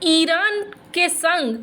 Iran के संग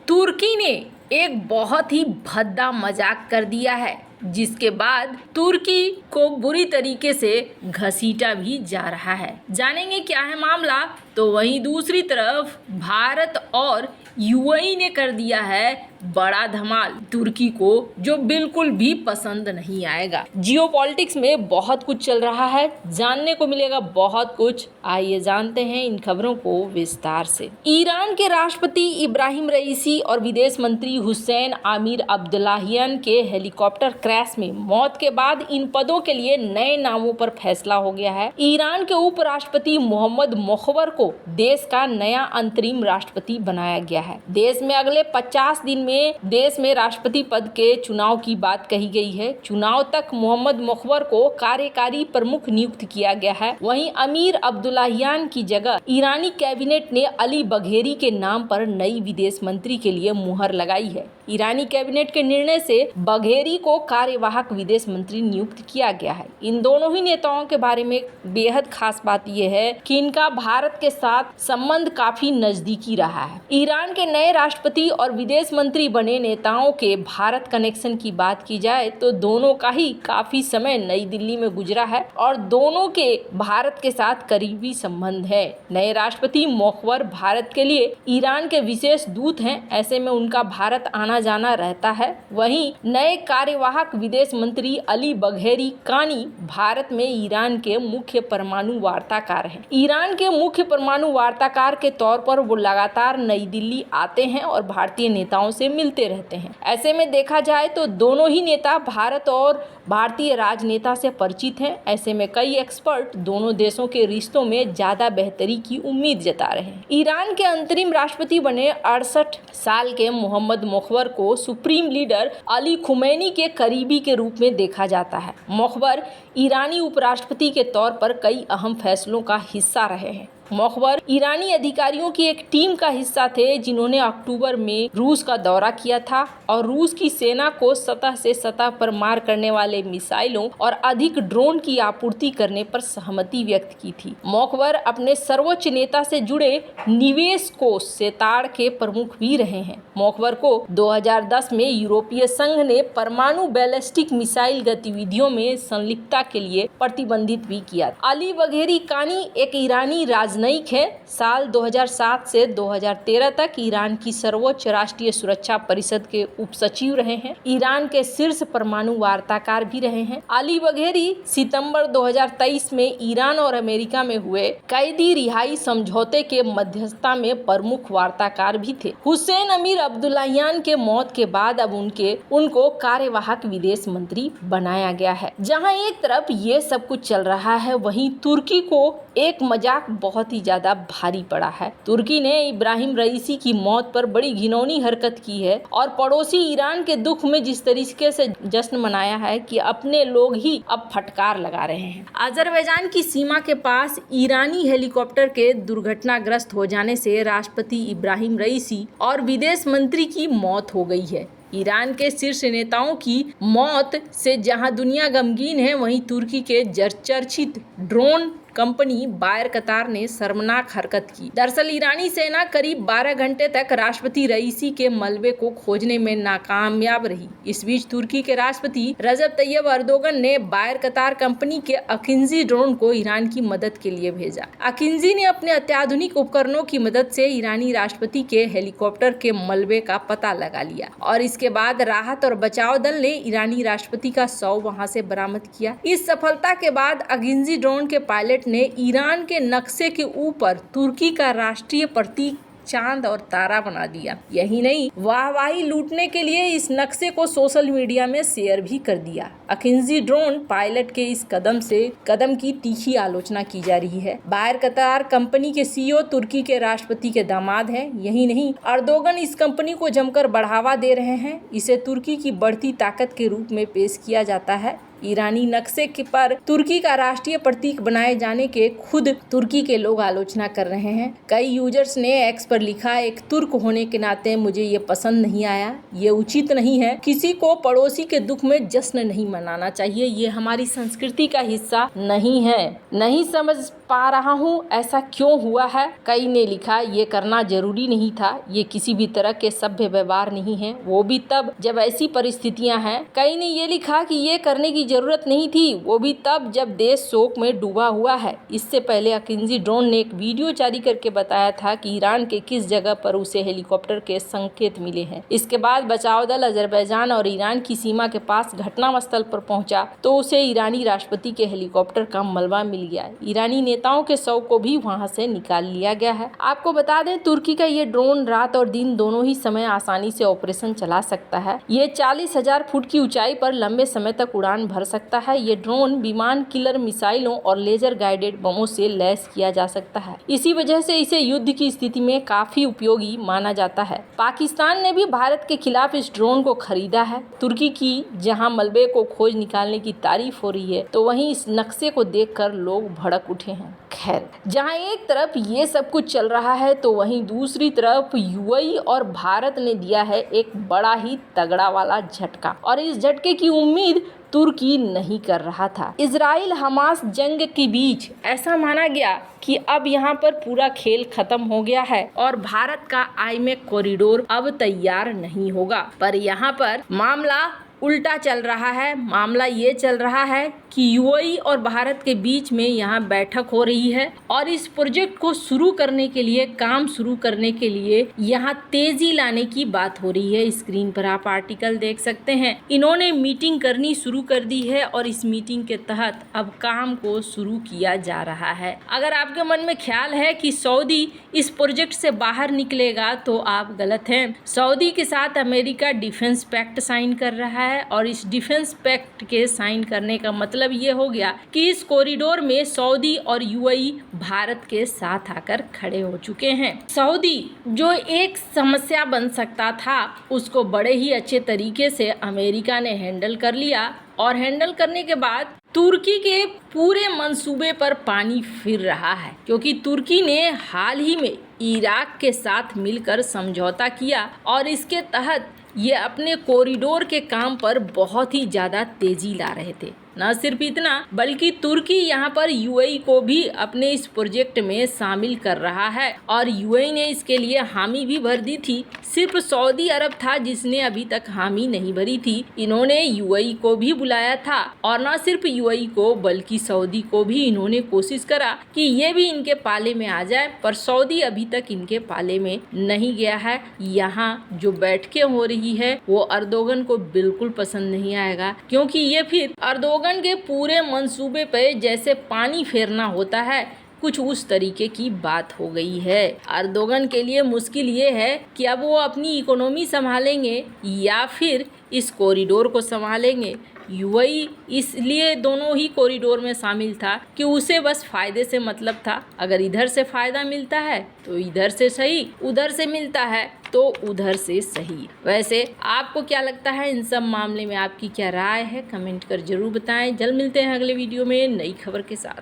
तुर्की ने एक बहुत ही भद्दा मजाक कर दिया है, जिसके बाद तुर्की को बुरी तरीके से घसीटा भी जा रहा है। जानेंगे क्या है मामला। तो वहीं दूसरी तरफ भारत और यूएई ने कर दिया है बड़ा धमाल तुर्की को, जो बिल्कुल भी पसंद नहीं आएगा। जियोपॉलिटिक्स में बहुत कुछ चल रहा है, जानने को मिलेगा बहुत कुछ। आइए जानते हैं इन खबरों को विस्तार से। ईरान के राष्ट्रपति इब्राहिम रईसी और विदेश मंत्री हुसैन आमिर अब्दुल्लाहियान के हेलीकॉप्टर क्रैश में मौत के बाद इन पदों के लिए नए नामों पर फैसला हो गया है। ईरान के उपराष्ट्रपति मोहम्मद मुखबर को देश का नया अंतरिम राष्ट्रपति बनाया गया है। देश में अगले 50 दिन में देश में राष्ट्रपति पद के चुनाव की बात कही गई है। चुनाव तक मोहम्मद मुखबर को कार्यकारी प्रमुख नियुक्त किया गया है। वहीं अमीर अब्दुल्लाहियान की जगह ईरानी कैबिनेट ने अली बघेरी के नाम पर नई विदेश मंत्री के लिए मुहर लगाई है। ईरानी कैबिनेट के निर्णय से बघेरी को कार्यवाहक विदेश मंत्री नियुक्त किया गया है। इन दोनों ही नेताओं के बारे में बेहद खास बात यह है कि इनका भारत के साथ संबंध काफी नजदीकी रहा है। ईरान के नए राष्ट्रपति और विदेश मंत्री बने नेताओं के भारत कनेक्शन की बात की जाए तो दोनों का ही काफी समय नई दिल्ली में गुजरा है और दोनों के भारत के साथ करीबी संबंध है। नए राष्ट्रपति मुखबर भारत के लिए ईरान के विशेष दूत हैं, ऐसे में उनका भारत आना जाना रहता है। वहीं नए कार्यवाहक विदेश मंत्री अली बघेरी कानी भारत में ईरान के मुख्य परमाणु वार्ताकार हैं। ईरान के मुख्य परमाणु वार्ताकार के तौर पर वो लगातार नई दिल्ली आते हैं और भारतीय नेताओं से मिलते रहते हैं। ऐसे में देखा जाए तो दोनों ही नेता भारत और भारतीय राजनेता से परिचित हैं। ऐसे में कई एक्सपर्ट दोनों देशों के रिश्तों में ज्यादा बेहतरी की उम्मीद जता रहे हैं। ईरान के अंतरिम राष्ट्रपति बने 68 साल के मोहम्मद मुखबर को सुप्रीम लीडर अली खुमैनी के करीबी के रूप में देखा जाता है। मुखबर ईरानी उपराष्ट्रपति के तौर पर कई अहम फैसलों का हिस्सा रहे हैं। मुखबर ईरानी अधिकारियों की एक टीम का हिस्सा थे जिन्होंने अक्टूबर में रूस का दौरा किया था और रूस की सेना को सतह से सतह पर मार करने वाले मिसाइलों और अधिक ड्रोन की आपूर्ति करने पर सहमति व्यक्त की थी। मुखबर अपने सर्वोच्च नेता से जुड़े निवेश कोष सेताड़ के प्रमुख भी रहे हैं। मुखबर को 2010 में यूरोपीय संघ ने परमाणु बैलिस्टिक मिसाइल गतिविधियों में संलिप्तता के लिए प्रतिबंधित भी किया। अली बघेरी कानी एक ईरानी राजनयिक है। साल 2007 से 2013 तक ईरान की सर्वोच्च राष्ट्रीय सुरक्षा परिषद के उपसचिव रहे हैं। ईरान के शीर्ष परमाणु वार्ताकार भी रहे हैं। अली बघेरी सितंबर 2023 में ईरान और अमेरिका में हुए कैदी रिहाई समझौते के मध्यस्थता में प्रमुख वार्ताकार भी थे। हुसैन आमिर अब्दुल्लाहियान के मौत के बाद अब उनको कार्यवाहक विदेश मंत्री बनाया गया है। जहां एक तरफ ये सब कुछ चल रहा है, वहीं तुर्की को एक मजाक बहुत ही ज्यादा भारी पड़ा है। तुर्की ने इब्राहिम रईसी की मौत पर बड़ी घिनौनी हरकत की है और पड़ोसी ईरान के दुख में जिस तरीके से जश्न मनाया है कि अपने लोग ही अब फटकार लगा रहे हैं। अजरबैजान की सीमा के पास ईरानी हेलीकॉप्टर के दुर्घटनाग्रस्त हो जाने से राष्ट्रपति इब्राहिम रईसी और विदेश मंत्री की मौत हो गई है। ईरान के शीर्ष नेताओं की मौत से जहां दुनिया गमगीन है, वहीं तुर्की के चर्चित ड्रोन कंपनी बायर कतार ने शर्मनाक हरकत की। दरअसल ईरानी सेना करीब 12 घंटे तक राष्ट्रपति रईसी के मलबे को खोजने में नाकामयाब रही। इस बीच तुर्की के राष्ट्रपति रजब तैयब अर्दोगन ने बायर कतार कंपनी के अकिंजी ड्रोन को ईरान की मदद के लिए भेजा। अकिंजी ने अपने अत्याधुनिक उपकरणों की मदद से ईरानी राष्ट्रपति के हेलीकॉप्टर के मलबे का पता लगा लिया और इसके बाद राहत और बचाव दल ने ईरानी राष्ट्रपति का शव वहां से बरामद किया। इस सफलता के बाद अकिंजी ड्रोन के पायलट ने ईरान के नक्शे के ऊपर तुर्की का राष्ट्रीय प्रतीक चांद और तारा बना दिया। यही नहीं, वाहवाही लूटने के लिए इस नक्शे को सोशल मीडिया में शेयर भी कर दिया। अकिंजी ड्रोन पायलट के इस कदम की तीखी आलोचना की जा रही है। बायर कतार कंपनी के सीईओ तुर्की के राष्ट्रपति के दामाद हैं। यही नहीं, अर्दोगन इस कंपनी को जमकर बढ़ावा दे रहे हैं। इसे तुर्की की बढ़ती ताकत के रूप में पेश किया जाता है। ईरानी नक्शे पर तुर्की का राष्ट्रीय प्रतीक बनाए जाने के खुद तुर्की के लोग आलोचना कर रहे हैं। कई यूजर्स ने एक्स पर लिखा, एक तुर्क होने के नाते मुझे ये पसंद नहीं आया, ये उचित नहीं है, किसी को पड़ोसी के दुख में जश्न नहीं मनाना चाहिए, ये हमारी संस्कृति का हिस्सा नहीं है, नहीं समझ पा रहा हूँ ऐसा क्यों हुआ है। कई ने लिखा, ये करना जरूरी नहीं था, ये किसी भी तरह के सभ्य व्यवहार नहीं है, वो भी तब जब ऐसी परिस्थितियां हैं। कई ने ये लिखा कि ये करने की जरूरत नहीं थी, वो भी तब जब देश शोक में डूबा हुआ है। इससे पहले अकिंजी ड्रोन ने एक वीडियो जारी करके बताया था कि ईरान के किस जगह पर उसे हेलीकॉप्टर के संकेत मिले हैं। इसके बाद बचाव दल अजरबैजान और ईरान की सीमा के पास घटनास्थल पर पहुंचा तो उसे ईरानी राष्ट्रपति के हेलीकॉप्टर का मलबा मिल गया। ईरानी नेताओं के शव को भी वहां से निकाल लिया गया है। आपको बता दें, तुर्की का ये ड्रोन रात और दिन दोनों ही समय आसानी से ऑपरेशन चला सकता है। ये 40,000 फुट की ऊंचाई पर लंबे समय तक उड़ान भर सकता है। ये ड्रोन विमान, किलर मिसाइलों और लेजर गाइडेड बमों से लैस किया जा सकता है। इसी वजह से इसे युद्ध की स्थिति में काफी उपयोगी माना जाता है। पाकिस्तान ने भी भारत के खिलाफ इस ड्रोन को खरीदा है। तुर्की की जहां मलबे को खोज निकालने की तारीफ हो रही है तो वहीं इस नक्शे को देखकर लोग भड़क उठे हैं। खैर, जहां एक तरफ ये सब कुछ चल रहा है तो वहीं दूसरी तरफ यूएई और भारत ने दिया है एक बड़ा ही तगड़ा वाला झटका, और इस झटके की उम्मीद तुर्की नहीं कर रहा था। इजराइल हमास जंग के बीच ऐसा माना गया कि अब यहाँ पर पूरा खेल खत्म हो गया है और भारत का आईमेक कॉरिडोर अब तैयार नहीं होगा। पर यहाँ पर मामला उल्टा चल रहा है। मामला ये चल रहा है कि यूएई और भारत के बीच में यहाँ बैठक हो रही है और इस प्रोजेक्ट को शुरू करने के लिए, काम शुरू करने के लिए यहाँ तेजी लाने की बात हो रही है। स्क्रीन पर आप आर्टिकल देख सकते हैं। इन्होंने मीटिंग करनी शुरू कर दी है और इस मीटिंग के तहत अब काम को शुरू किया जा रहा है। अगर आपके मन में ख्याल है कि सऊदी इस प्रोजेक्ट से बाहर निकलेगा तो आप गलत हैं। सऊदी के साथ अमेरिका डिफेंस पैक्ट साइन कर रहा है और इस डिफेंस पैक्ट के साइन करने का मतलब ये हो गया कि इस कॉरिडोर में सऊदी और यूएई भारत के साथ आकर खड़े हो चुके हैं। सऊदी जो एक समस्या बन सकता था उसको बड़े ही अच्छे तरीके से अमेरिका ने हैंडल कर लिया और हैंडल करने के बाद तुर्की के पूरे मंसूबे पर पानी फिर रहा है, क्योंकि तुर्की ने हाल ही में इराक के साथ मिलकर समझौता किया और इसके तहत ये अपने कॉरिडोर के काम पर बहुत ही ज़्यादा तेजी ला रहे थे। न सिर्फ इतना बल्कि तुर्की यहाँ पर यूएई को भी अपने इस प्रोजेक्ट में शामिल कर रहा है और यूएई ने इसके लिए हामी भी भर दी थी। सिर्फ सऊदी अरब था जिसने अभी तक हामी नहीं भरी थी। इन्होंने यूएई को भी बुलाया था और न सिर्फ यूएई को बल्कि सऊदी को भी इन्होंने कोशिश करा कि ये भी इनके पाले में आ जाए, पर सऊदी अभी तक इनके पाले में नहीं गया है। यहाँ जो बैठकें हो रही है वो अर्दोगन को बिल्कुल पसंद नहीं आएगा, क्योंकि ये फिर अर्दोगन के पूरे मंसूबे पे जैसे पानी फेरना होता है, कुछ उस तरीके की बात हो गई है। अर्दोगन के लिए मुश्किल ये है कि अब वो अपनी इकोनॉमी संभालेंगे या फिर इस कॉरिडोर को संभालेंगे। यूएई इसलिए दोनों ही कॉरिडोर में शामिल था कि उसे बस फायदे से मतलब था। अगर इधर से फायदा मिलता है तो इधर से सही, उधर से मिलता है तो उधर से सही। वैसे आपको क्या लगता है इन सब मामले में, आपकी क्या राय है? कमेंट कर जरूर बताएं। जल्द मिलते हैं अगले वीडियो में नई खबर के साथ।